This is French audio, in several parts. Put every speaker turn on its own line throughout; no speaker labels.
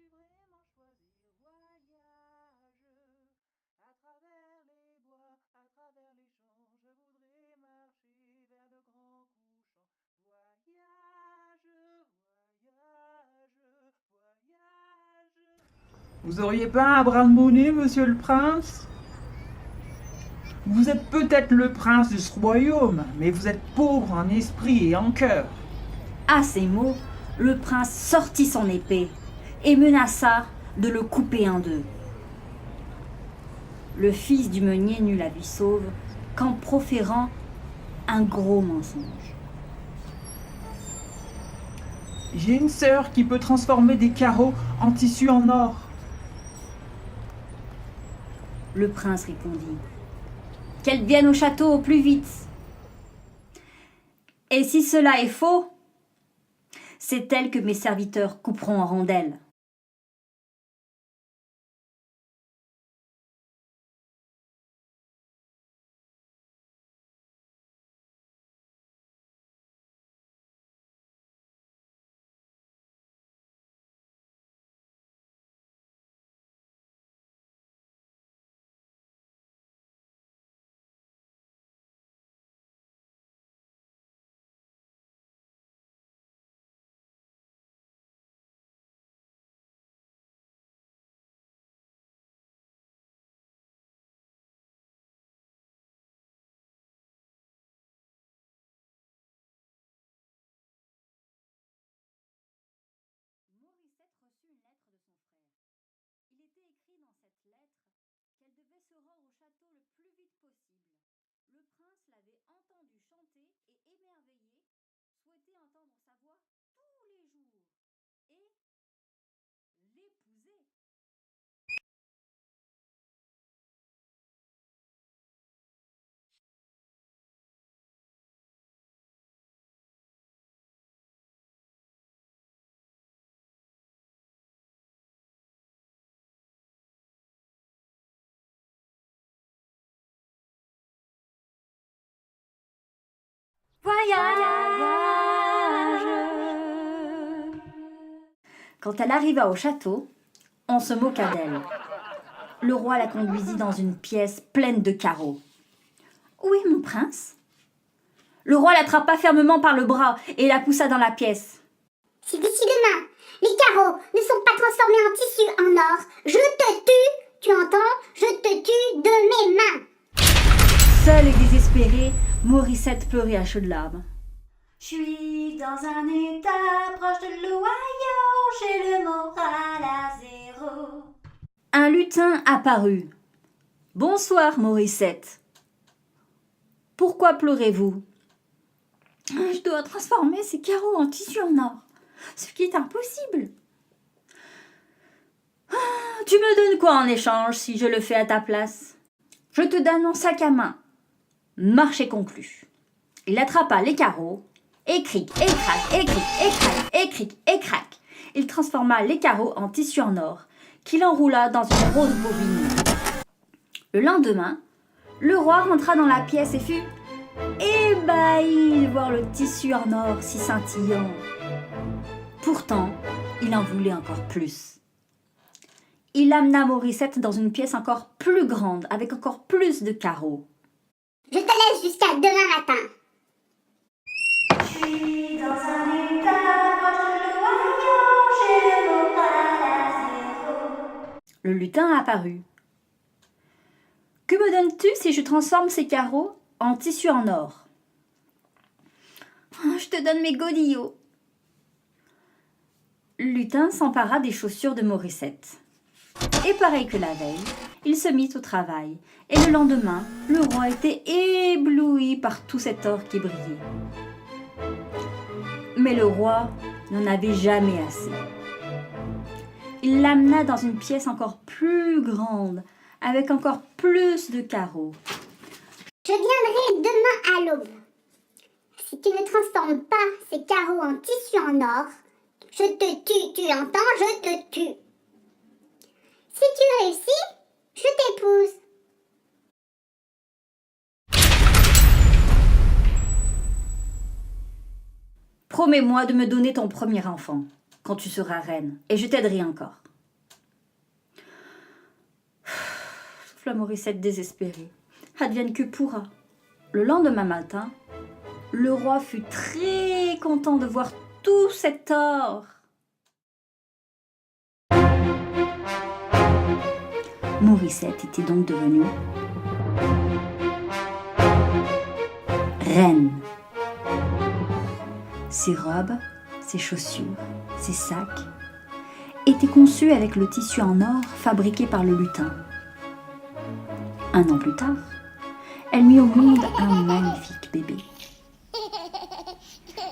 tu vraiment choisir voyage à travers les bois, à travers les champs, je voudrais marcher vers le grand couchant. Voyage, voyage, voyage.
Vous auriez pas un bras de monnaie, monsieur le prince? Vous êtes peut-être le prince de ce royaume, mais vous êtes pauvre en esprit et en cœur.
À ces mots, le prince sortit son épée et menaça de le couper en deux. Le fils du meunier n'eut la vie sauve qu'en proférant un gros mensonge.
J'ai une sœur qui peut transformer des carreaux en tissu en or.
Le prince répondit: qu'elle vienne au château au plus vite. Et si cela est faux, c'est elle que mes serviteurs couperont en rondelles. Morissette reçut une lettre de son frère. Il était écrit dans cette lettre qu'elle devait se rendre au château le plus vite possible. Le prince l'avait entendue chanter et émerveillé, souhaitait entendre sa voix tous les jours et l'épouser. Voyage. Quand elle arriva au château, on se moqua d'elle. Le roi la conduisit dans une pièce pleine de carreaux. « Où est mon prince ?» Le roi l'attrapa fermement par le bras et la poussa dans la pièce.
« Si d'ici demain, les carreaux ne sont pas transformés en tissu en or, je te tue, tu entends? Je te tue de mes mains !»
Seule et désespérée, Morissette pleurait à chaudes larmes. « Je suis dans un état proche de l'Ohio, j'ai le moral à zéro. » Un lutin apparut. « Bonsoir, Morissette. Pourquoi pleurez-vous ?»« Je dois transformer ces carreaux en tissu en or, ce qui est impossible. »« Tu me donnes quoi en échange si je le fais à ta place ?»« Je te donne mon sac à main. » Marché conclu. Il attrapa les carreaux, et cric, et crac, et cric, et crac, et cric, et crac. Il transforma les carreaux en tissu en or, qu'il enroula dans une grosse bobine. Le lendemain, le roi rentra dans la pièce et fut ébahi de voir le tissu en or si scintillant. Pourtant, il en voulait encore plus. Il amena Morissette dans une pièce encore plus grande, avec encore plus de carreaux.
« Je te laisse jusqu'à demain matin. »
Je suis dans un état proche de l'Ohio, j'ai le moral à zéro. Le lutin apparut. « Que me donnes-tu si je transforme ces carreaux en tissu en or ?»« Je te donne mes godillots. » Le lutin s'empara des chaussures de Morissette. Et pareil que la veille, il se mit au travail. Et le lendemain, le roi était ébloui par tout cet or qui brillait. Mais le roi n'en avait jamais assez. Il l'amena dans une pièce encore plus grande, avec encore plus de carreaux.
« Je viendrai demain à l'aube. Si tu ne transformes pas ces carreaux en tissu en or, je te tue, tu entends? Je te tue. Si tu réussis, je t'épouse. »
Promets-moi de me donner ton premier enfant, quand tu seras reine, et je t'aiderai encore. souffle Morissette désespérée. Advienne que pourra. Le lendemain matin, le roi fut très content de voir tout cet or. Morissette était donc devenue reine. Ses robes, ses chaussures, ses sacs étaient conçus avec le tissu en or fabriqué par le lutin. Un an plus tard, elle mit au monde un magnifique bébé.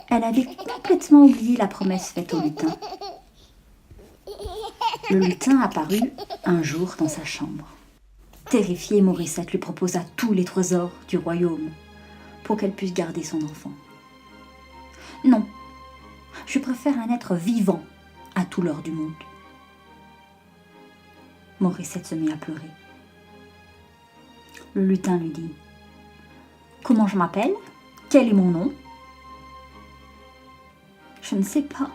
Elle avait complètement oublié la promesse faite au lutin. Le lutin apparut un jour dans sa chambre. Terrifiée, Morissette lui proposa tous les trésors du royaume pour qu'elle puisse garder son enfant. « Non, je préfère un être vivant à tout l'or du monde. » Morissette se mit à pleurer. Le lutin lui dit « Comment je m'appelle? Quel est mon nom ?»« Je ne sais pas, »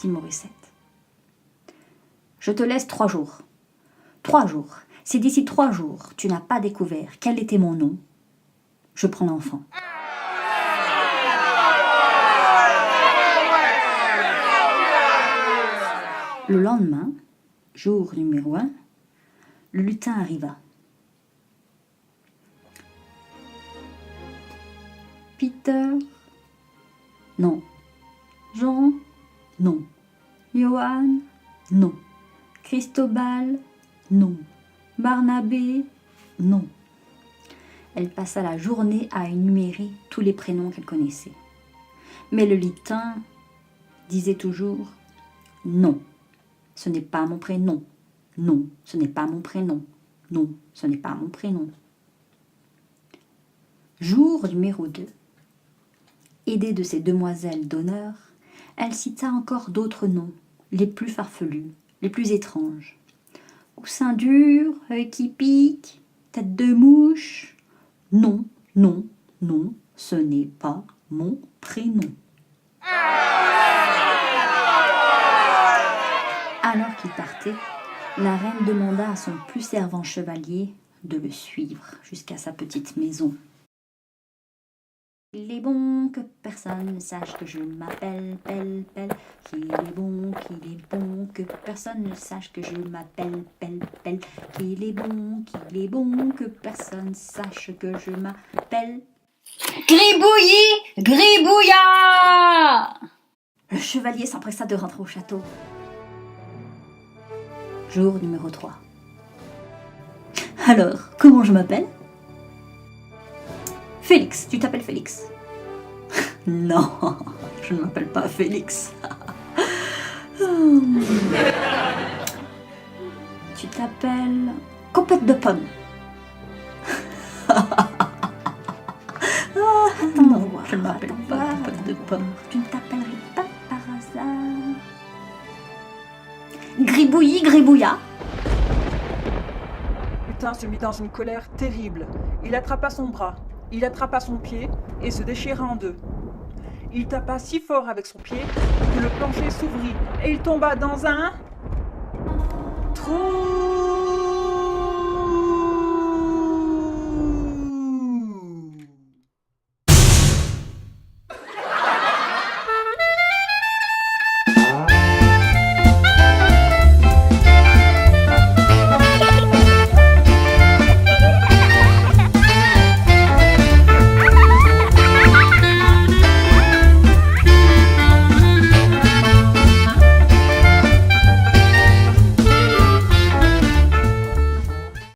dit Morissette. « Je te laisse 3 jours. 3 jours. Si d'ici 3 jours, tu n'as pas découvert quel était mon nom, je prends l'enfant. » Le lendemain, jour numéro 1, le lutin arriva. Peter? Non. Jean? Non. Johan? Non. Cristobal? Non. Barnabé? Non. Elle passa la journée à énumérer tous les prénoms qu'elle connaissait. Mais le lutin disait toujours « Non, ce n'est pas mon prénom. Non, ce n'est pas mon prénom. Non, ce n'est pas mon prénom. » Jour numéro 2. Aidée de ses demoiselles d'honneur, elle cita encore d'autres noms, les plus farfelus, les plus étranges. Coussin dur, œil qui pique, tête de mouche. Non, non, non, ce n'est pas mon prénom. Alors qu'il partait, la reine demanda à son plus servant chevalier de le suivre jusqu'à sa petite maison. Il est bon que personne ne sache que je m'appelle Pelle Pelle. Qu'il est bon que personne ne sache que je m'appelle Pelle Pelle. Qu'il est bon que personne ne sache que je m'appelle Gribouillis, Gribouillat. Le chevalier s'empressa de rentrer au château. Jour numéro 3. Alors, comment je m'appelle? Félix, tu t'appelles Félix? Non, je ne m'appelle pas Félix. Tu t'appelles Copette de pomme. Non, je ne m'appelle pas Copette de pomme. Tu ne t'appellerais pas par hasard Gribouillis, Gribouillat?
Le lutin se mit dans une colère terrible. Il attrapa son bras, il attrapa son pied et se déchira en deux. Il tapa si fort avec son pied que le plancher s'ouvrit et il tomba dans un trou.